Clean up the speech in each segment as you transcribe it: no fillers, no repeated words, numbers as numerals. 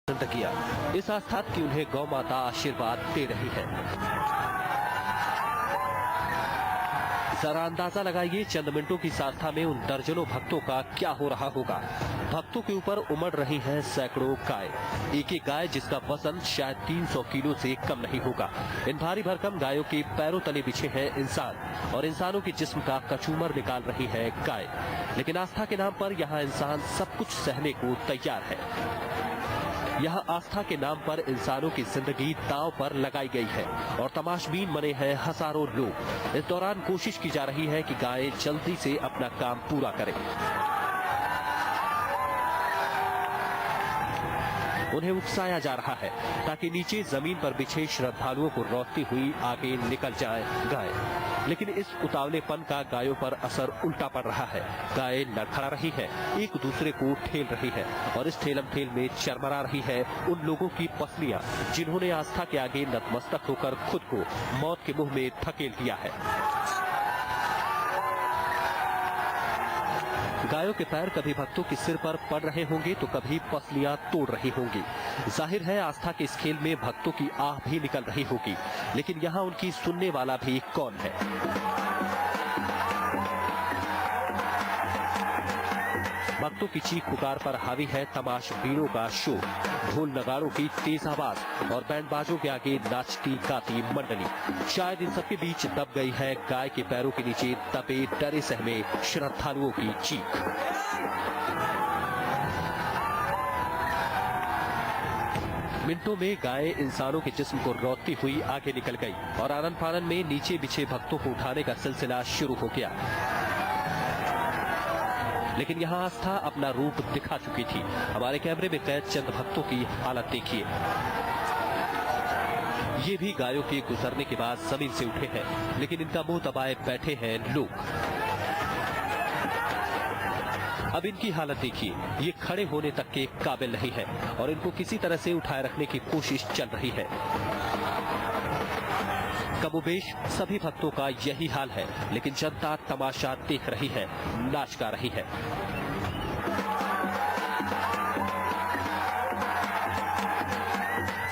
किया। इस आस्था की उन्हें गौ माता आशीर्वाद दे रही है। जरा अंदाजा लगाइए चंद मिनटों की आस्था में उन दर्जनों भक्तों का क्या हो रहा होगा। भक्तों के ऊपर उमड़ रही हैं सैकड़ों गाय, एक एक गाय जिसका वजन शायद 300 किलो से कम नहीं होगा। इन भारी भरकम गायों के पैरों तले बिछे हैं इंसान और इंसानों के जिस्म का कचूमर निकाल रही है गाय। लेकिन आस्था के नाम पर यहाँ इंसान सब कुछ सहने को तैयार है। यहाँ आस्था के नाम पर इंसानों की जिंदगी दांव पर लगाई गई है और तमाशबीन बने हैं हजारों लोग। इस दौरान कोशिश की जा रही है कि गायें जल्दी से अपना काम पूरा करें। उन्हें उकसाया जा रहा है ताकि नीचे जमीन पर बिछे श्रद्धालुओं को रौंदती हुई आगे निकल जाए गाय। लेकिन इस उतावलेपन का गायों पर असर उल्टा पड़ रहा है। गायें लड़खड़ा रही है, एक दूसरे को ठेल रही है और इस ठेलम ठेल में चरमरा रही है उन लोगों की पसलियां जिन्होंने आस्था के आगे नतमस्तक होकर खुद को मौत के मुंह में धकेल दिया है। गायों के पैर कभी भक्तों के सिर पर पड़ रहे होंगे तो कभी पसलियां तोड़ रही होंगी। जाहिर है आस्था के इस खेल में भक्तों की आह भी निकल रही होगी, लेकिन यहाँ उनकी सुनने वाला भी कौन है। भक्तों की चीख पुकार पर हावी है तमाशबीनों का शोर, ढोल नगाड़ों की तेज आवाज और बैंड बाजों के आगे नाचती गाती मंडली। शायद इन सबके बीच दब गई है गाय के पैरों के नीचे दबे डरे सहमे श्रद्धालुओं की चीख। मिनटों में गाय इंसानों के जिस्म को रौंदती हुई आगे निकल गई और आनन फानन में नीचे बिछे भक्तों को उठाने का सिलसिला शुरू हो गया। लेकिन यहाँ आस्था अपना रूप दिखा चुकी थी। हमारे कैमरे में कैद चंद भक्तों की हालत देखिए। ये भी गायों के गुजरने के बाद जमीन से उठे हैं, लेकिन इनका मुंह दबाए बैठे हैं लोग। अब इनकी हालत देखिए, ये खड़े होने तक के काबिल नहीं है और इनको किसी तरह से उठाए रखने की कोशिश चल रही है। कमोबेश सभी भक्तों का यही हाल है, लेकिन जनता तमाशा देख रही है, नाच गा रही है।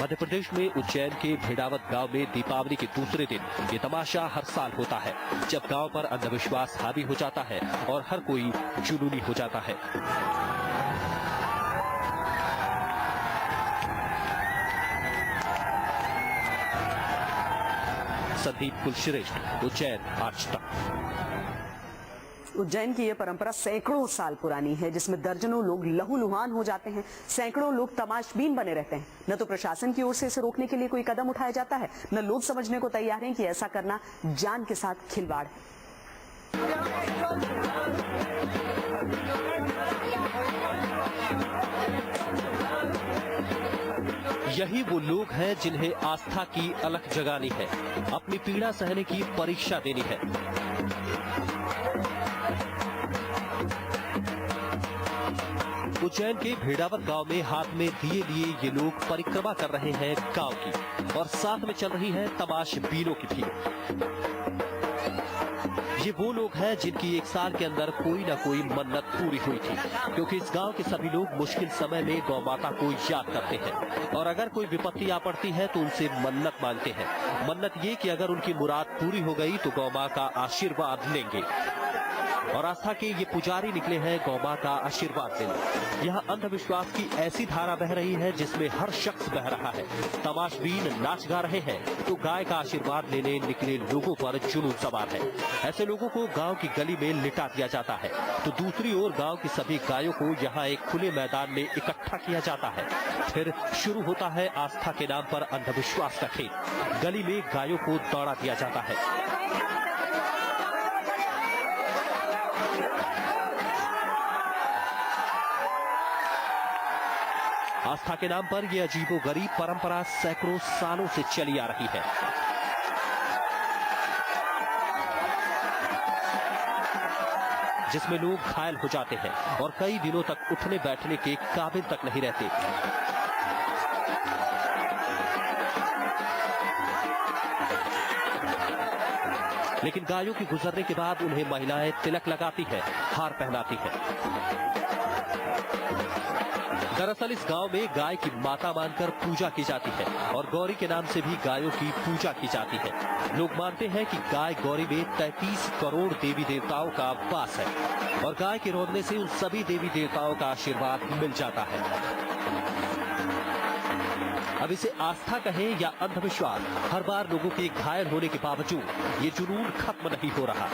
मध्य प्रदेश में उज्जैन के भेड़ावत गांव में दीपावली के दूसरे दिन ये तमाशा हर साल होता है, जब गांव पर अंधविश्वास हावी हो जाता है और हर कोई जुनूनी हो जाता है। संदीप कुलश्रेष्ठ, उज्जैन आज तक। उज्जैन की यह परंपरा सैकड़ों साल पुरानी है, जिसमें दर्जनों लोग लहूलुहान हो जाते हैं, सैकड़ों लोग तमाशबीन बने रहते हैं। न तो प्रशासन की ओर से इसे रोकने के लिए कोई कदम उठाया जाता है, न लोग समझने को तैयार हैं कि ऐसा करना जान के साथ खिलवाड़ है। यही वो लोग हैं जिन्हें आस्था की अलख जगानी है, अपनी पीड़ा सहने की परीक्षा देनी है। उज्जैन के भेड़ावत गांव में हाथ में दिए लिए ये लोग परिक्रमा कर रहे हैं गांव की और साथ में चल रही है तमाशबीनों की भीड़। ये वो लोग हैं जिनकी एक साल के अंदर कोई ना कोई मन्नत पूरी हुई थी, क्योंकि इस गांव के सभी लोग मुश्किल समय में गौ माता को याद करते हैं और अगर कोई विपत्ति आ पड़ती है तो उनसे मन्नत मांगते हैं। मन्नत ये कि अगर उनकी मुराद पूरी हो गई तो गौ मां का आशीर्वाद लेंगे और आस्था के ये पुजारी निकले हैं गौ मां का आशीर्वाद देने। यहाँ अंधविश्वास की ऐसी धारा बह रही है जिसमें हर शख्स बह रहा है। तमाशबीन नाच गा रहे हैं तो गाय का आशीर्वाद लेने निकले लोगों पर जुनून सवार है। ऐसे लोगों को गांव की गली में लिटा दिया जाता है तो दूसरी ओर गांव की सभी गायों को यहाँ एक खुले मैदान में इकट्ठा किया जाता है। फिर शुरू होता है आस्था के नाम पर अंधविश्वास का खेल। गली में गायों को दौड़ा दिया जाता है। आस्था के नाम पर यह अजीबोगरीब परंपरा सैकड़ों सालों से चली आ रही है। जिसमें लोग घायल हो जाते हैं और कई दिनों तक उठने बैठने के काबिल तक नहीं रहते। लेकिन गायों के गुजरने के बाद उन्हें महिलाएं तिलक लगाती है, हार पहनाती है। दरअसल इस गांव में गाय की माता मानकर पूजा की जाती है और गौरी के नाम से भी गायों की पूजा की जाती है। लोग मानते हैं कि गाय गौरी में 33 करोड़ देवी देवताओं का वास है और गाय के रोदने से उन सभी देवी देवताओं का आशीर्वाद मिल जाता है। अब इसे आस्था कहें या अंधविश्वास, हर बार लोगों के घायल होने के बावजूद ये जुनून खत्म नहीं हो रहा।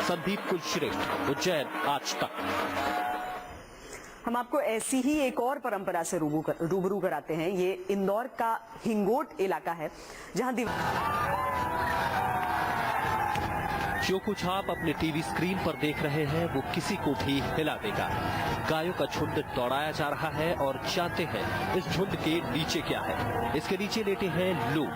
संदीप कुलश्रेष्ठ, उज्जैन, आज तक। हम आपको ऐसी ही एक और परंपरा से रूबरू कराते हैं। ये इंदौर का हिंगोट इलाका है, जहां जो कुछ आप अपने टीवी स्क्रीन पर देख रहे हैं वो किसी को भी हिला देगा। गायों का झुंड दौड़ाया जा रहा है और जानते हैं इस झुंड के नीचे क्या है। इसके नीचे लेटे हैं लोग।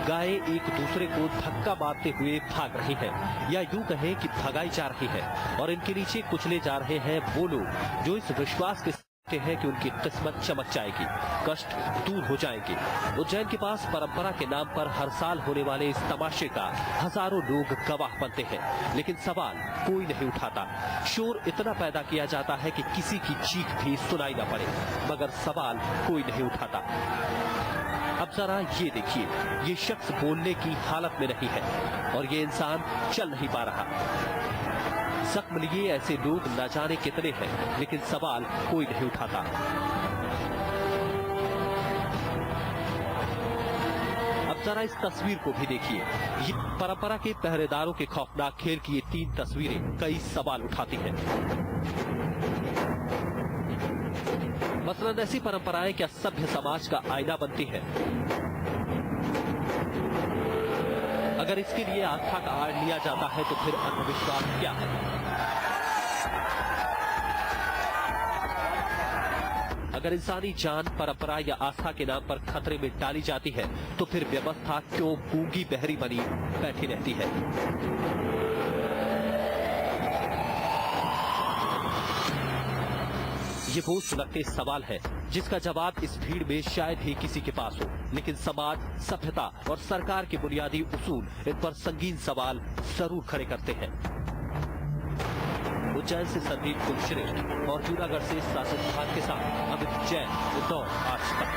गायें एक दूसरे को धक्का मारते हुए भाग रही हैं, या यूं कहें कि भगाई जा रही है, और इनके नीचे कुचले जा रहे हैं वो लोग जो इस विश्वास के साथ हैं कि उनकी किस्मत चमक जाएगी, कष्ट दूर हो जाएंगे। उज्जैन के पास परंपरा के नाम पर हर साल होने वाले इस तमाशे का हजारों लोग गवाह बनते हैं, लेकिन सवाल कोई नहीं उठाता। शोर इतना पैदा किया जाता है कि किसी की चीख भी सुनाई न पड़े, मगर सवाल कोई नहीं उठाता। अब जरा ये देखिए, ये शख्स बोलने की हालत में नहीं है और ये इंसान चल नहीं पा रहा। जख्म लिए ऐसे लोग न जाने कितने हैं, लेकिन सवाल कोई नहीं उठाता। अब जरा इस तस्वीर को भी देखिए। ये परंपरा के पहरेदारों के खौफनाक खेल की ये 3 तस्वीरें कई सवाल उठाती हैं। मसलन ऐसी परंपराएं क्या सभ्य समाज का आईना बनती है? अगर इसके लिए आस्था का आड़ लिया जाता है तो फिर अंधविश्वास क्या है? अगर इंसानी जान परंपरा या आस्था के नाम पर खतरे में डाली जाती है तो फिर व्यवस्था क्यों गूंगी बहरी बनी बैठी रहती है? ये वो सुलगते सवाल है जिसका जवाब इस भीड़ में शायद ही किसी के पास हो, लेकिन समाज, सभ्यता और सरकार के बुनियादी उसूल इन पर संगीन सवाल जरूर खड़े करते हैं। उज्जैन से संदीप कुलश्रेष्ठ और जूनागढ़ से शासन विभाग के साथ अमित जैन, इंदौर, आज तक।